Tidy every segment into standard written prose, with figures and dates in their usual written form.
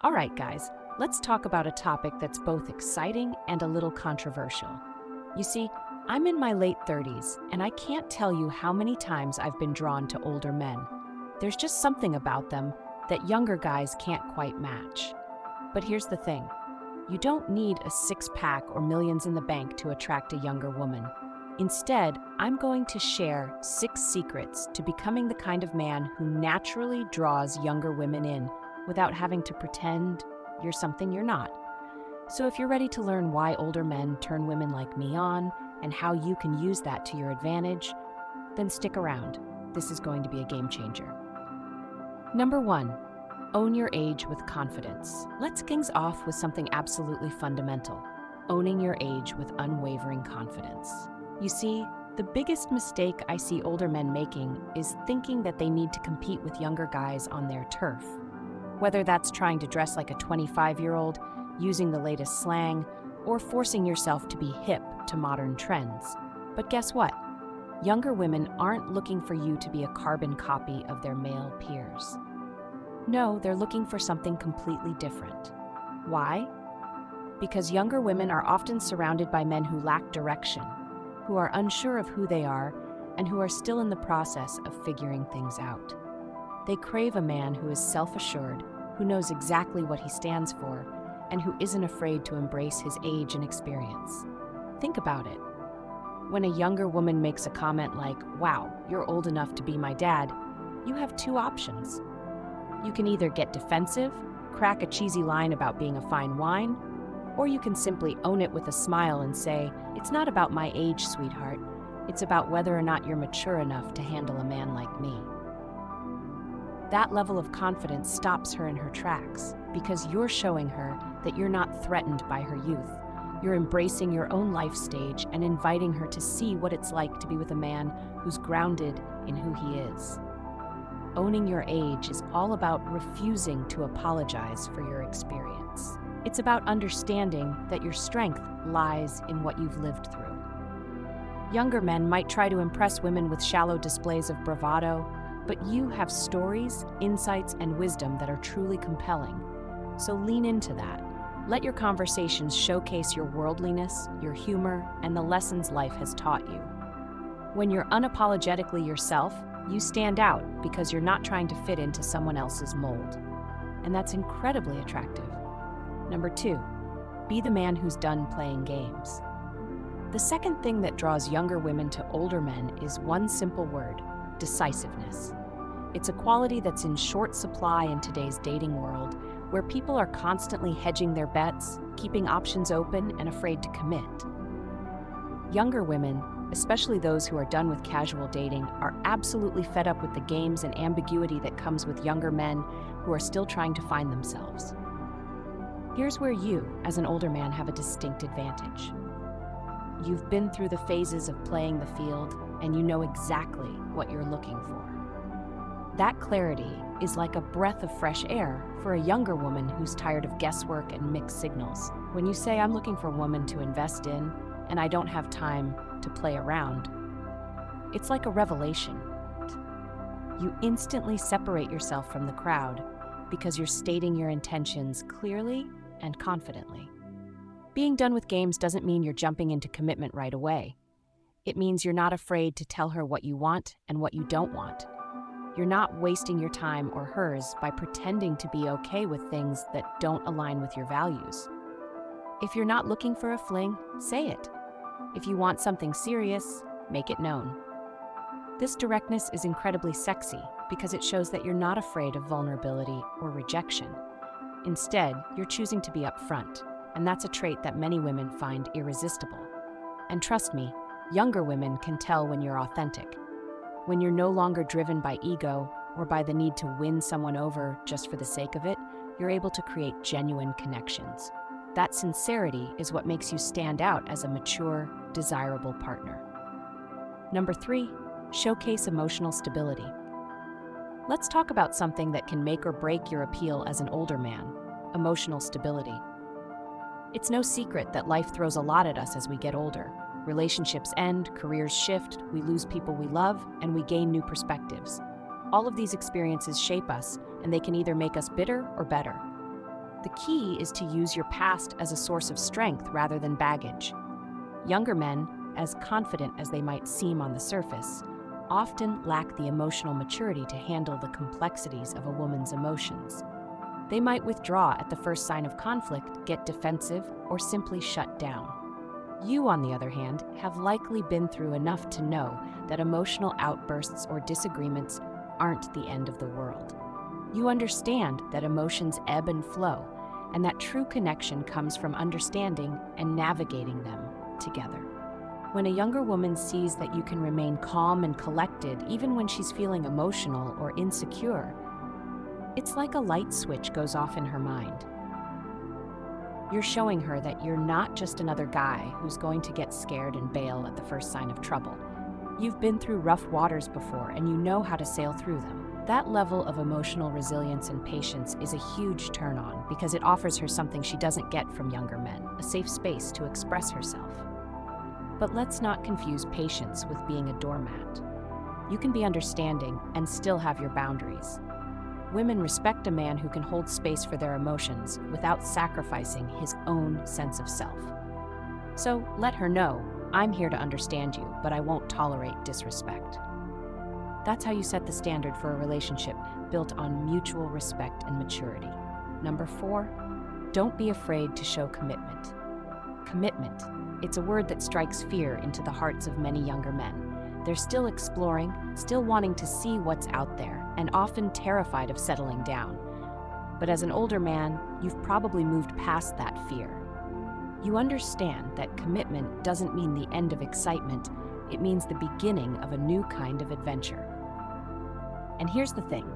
All right, guys, let's talk about a topic that's both exciting and a little controversial. You see, I'm in my late 30s, and I can't tell you how many times I've been drawn to older men. There's just something about them that younger guys can't quite match. But here's the thing, you don't need a six pack or millions in the bank to attract a younger woman. Instead, I'm going to share 6 secrets to becoming the kind of man who naturally draws younger women in without having to pretend you're something you're not. So if you're ready to learn why older men turn women like me on and how you can use that to your advantage, then stick around. This is going to be a game changer. Number 1, own your age with confidence. Let's things off with something absolutely fundamental, owning your age with unwavering confidence. You see, the biggest mistake I see older men making is thinking that they need to compete with younger guys on their turf. Whether that's trying to dress like a 25-year-old, using the latest slang, or forcing yourself to be hip to modern trends. But guess what? Younger women aren't looking for you to be a carbon copy of their male peers. No, they're looking for something completely different. Why? Because younger women are often surrounded by men who lack direction, who are unsure of who they are, and who are still in the process of figuring things out. They crave a man who is self-assured, who knows exactly what he stands for, and who isn't afraid to embrace his age and experience. Think about it. When a younger woman makes a comment like, "Wow, you're old enough to be my dad," you have 2 options. You can either get defensive, crack a cheesy line about being a fine wine, or you can simply own it with a smile and say, "It's not about my age, sweetheart. It's about whether or not you're mature enough to handle a man like me." That level of confidence stops her in her tracks because you're showing her that you're not threatened by her youth. You're embracing your own life stage and inviting her to see what it's like to be with a man who's grounded in who he is. Owning your age is all about refusing to apologize for your experience. It's about understanding that your strength lies in what you've lived through. Younger men might try to impress women with shallow displays of bravado, but you have stories, insights, and wisdom that are truly compelling. So lean into that. Let your conversations showcase your worldliness, your humor, and the lessons life has taught you. When you're unapologetically yourself, you stand out because you're not trying to fit into someone else's mold. And that's incredibly attractive. Number 2, be the man who's done playing games. The second thing that draws younger women to older men is one simple word: decisiveness. It's a quality that's in short supply in today's dating world, where people are constantly hedging their bets, keeping options open, and afraid to commit. Younger women, especially those who are done with casual dating, are absolutely fed up with the games and ambiguity that comes with younger men who are still trying to find themselves. Here's where you, as an older man, have a distinct advantage. You've been through the phases of playing the field, and you know exactly what you're looking for. That clarity is like a breath of fresh air for a younger woman who's tired of guesswork and mixed signals. When you say, "I'm looking for a woman to invest in, and I don't have time to play around," it's like a revelation. You instantly separate yourself from the crowd because you're stating your intentions clearly and confidently. Being done with games doesn't mean you're jumping into commitment right away. It means you're not afraid to tell her what you want and what you don't want. You're not wasting your time or hers by pretending to be okay with things that don't align with your values. If you're not looking for a fling, say it. If you want something serious, make it known. This directness is incredibly sexy because it shows that you're not afraid of vulnerability or rejection. Instead, you're choosing to be upfront, and that's a trait that many women find irresistible. And trust me, younger women can tell when you're authentic. When you're no longer driven by ego or by the need to win someone over just for the sake of it, you're able to create genuine connections. That sincerity is what makes you stand out as a mature, desirable partner. Number 3, showcase emotional stability. Let's talk about something that can make or break your appeal as an older man: emotional stability. It's no secret that life throws a lot at us as we get older. Relationships end, careers shift, we lose people we love, and we gain new perspectives. All of these experiences shape us, and they can either make us bitter or better. The key is to use your past as a source of strength rather than baggage. Younger men, as confident as they might seem on the surface, often lack the emotional maturity to handle the complexities of a woman's emotions. They might withdraw at the first sign of conflict, get defensive, or simply shut down. You, on the other hand, have likely been through enough to know that emotional outbursts or disagreements aren't the end of the world. You understand that emotions ebb and flow, and that true connection comes from understanding and navigating them together. When a younger woman sees that you can remain calm and collected even when she's feeling emotional or insecure, it's like a light switch goes off in her mind. You're showing her that you're not just another guy who's going to get scared and bail at the first sign of trouble. You've been through rough waters before and you know how to sail through them. That level of emotional resilience and patience is a huge turn-on because it offers her something she doesn't get from younger men, a safe space to express herself. But let's not confuse patience with being a doormat. You can be understanding and still have your boundaries. Women respect a man who can hold space for their emotions without sacrificing his own sense of self. So let her know, I'm here to understand you, but I won't tolerate disrespect. That's how you set the standard for a relationship built on mutual respect and maturity. Number 4, don't be afraid to show commitment. Commitment. It's a word that strikes fear into the hearts of many younger men. They're still exploring, still wanting to see what's out there, and often terrified of settling down. But as an older man, you've probably moved past that fear. You understand that commitment doesn't mean the end of excitement, it means the beginning of a new kind of adventure. And here's the thing,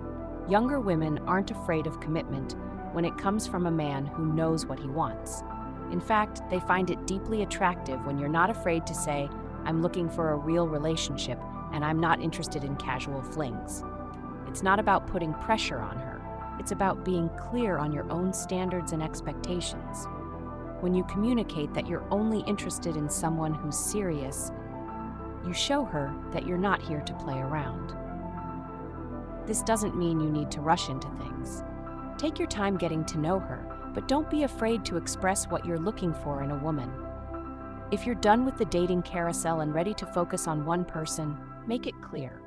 younger women aren't afraid of commitment when it comes from a man who knows what he wants. In fact, they find it deeply attractive when you're not afraid to say, I'm looking for a real relationship and I'm not interested in casual flings. It's not about putting pressure on her. It's about being clear on your own standards and expectations. When you communicate that you're only interested in someone who's serious, you show her that you're not here to play around. This doesn't mean you need to rush into things. Take your time getting to know her, but don't be afraid to express what you're looking for in a woman. If you're done with the dating carousel and ready to focus on one person, make it clear.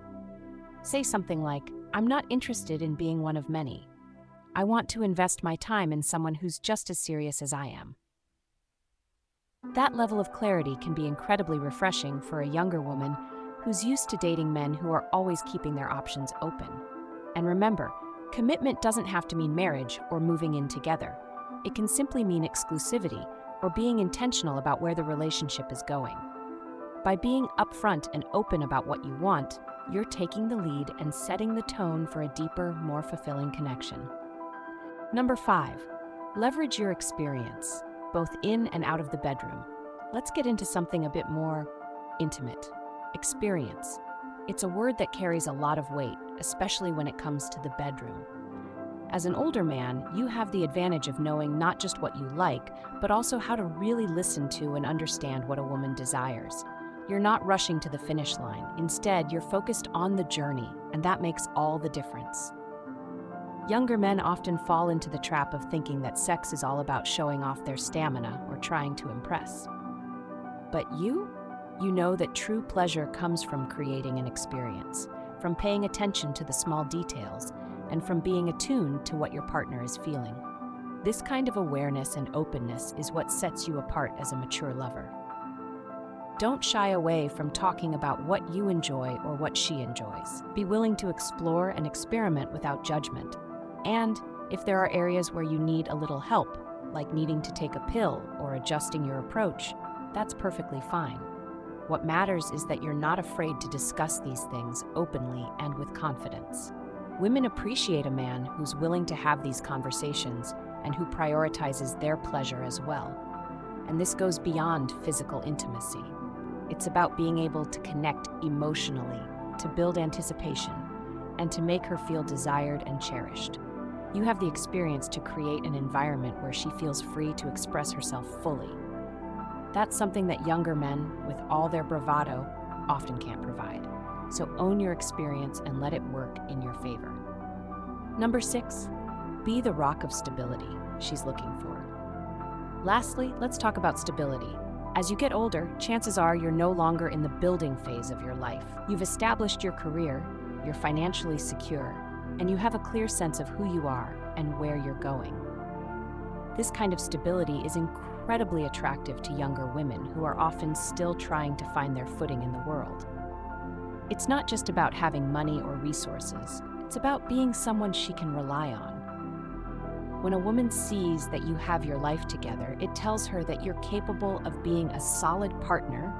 Say something like, I'm not interested in being one of many. I want to invest my time in someone who's just as serious as I am. That level of clarity can be incredibly refreshing for a younger woman who's used to dating men who are always keeping their options open. And remember, commitment doesn't have to mean marriage or moving in together. It can simply mean exclusivity or being intentional about where the relationship is going. By being upfront and open about what you want, you're taking the lead and setting the tone for a deeper, more fulfilling connection. Number 5, leverage your experience, both in and out of the bedroom. Let's get into something a bit more intimate. Experience. It's a word that carries a lot of weight, especially when it comes to the bedroom. As an older man, you have the advantage of knowing not just what you like, but also how to really listen to and understand what a woman desires. You're not rushing to the finish line. Instead, you're focused on the journey, and that makes all the difference. Younger men often fall into the trap of thinking that sex is all about showing off their stamina or trying to impress. But you know that true pleasure comes from creating an experience, from paying attention to the small details, and from being attuned to what your partner is feeling. This kind of awareness and openness is what sets you apart as a mature lover. Don't shy away from talking about what you enjoy or what she enjoys. Be willing to explore and experiment without judgment. And if there are areas where you need a little help, like needing to take a pill or adjusting your approach, that's perfectly fine. What matters is that you're not afraid to discuss these things openly and with confidence. Women appreciate a man who's willing to have these conversations and who prioritizes their pleasure as well. And this goes beyond physical intimacy. It's about being able to connect emotionally, to build anticipation, and to make her feel desired and cherished. You have the experience to create an environment where she feels free to express herself fully. That's something that younger men, with all their bravado, often can't provide. So own your experience and let it work in your favor. Number 6, be the rock of stability. she's looking for. Lastly, let's talk about stability. As you get older, chances are you're no longer in the building phase of your life. You've established your career, you're financially secure, and you have a clear sense of who you are and where you're going. This kind of stability is incredibly attractive to younger women who are often still trying to find their footing in the world. It's not just about having money or resources, it's about being someone she can rely on. When a woman sees that you have your life together, it tells her that you're capable of being a solid partner.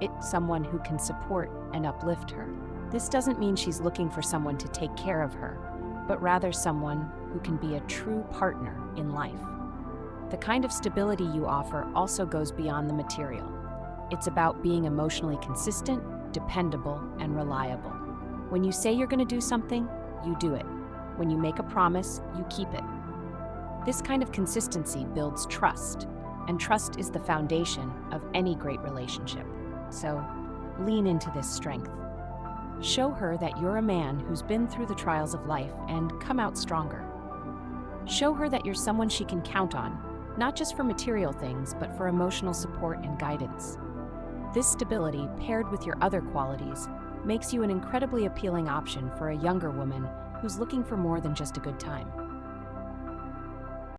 It's someone who can support and uplift her. This doesn't mean she's looking for someone to take care of her, but rather someone who can be a true partner in life. The kind of stability you offer also goes beyond the material. It's about being emotionally consistent, dependable, and reliable. When you say you're going to do something, you do it. When you make a promise, you keep it. This kind of consistency builds trust, and trust is the foundation of any great relationship. So, lean into this strength. Show her that you're a man who's been through the trials of life and come out stronger. Show her that you're someone she can count on, not just for material things, but for emotional support and guidance. This stability, paired with your other qualities, makes you an incredibly appealing option for a younger woman who's looking for more than just a good time.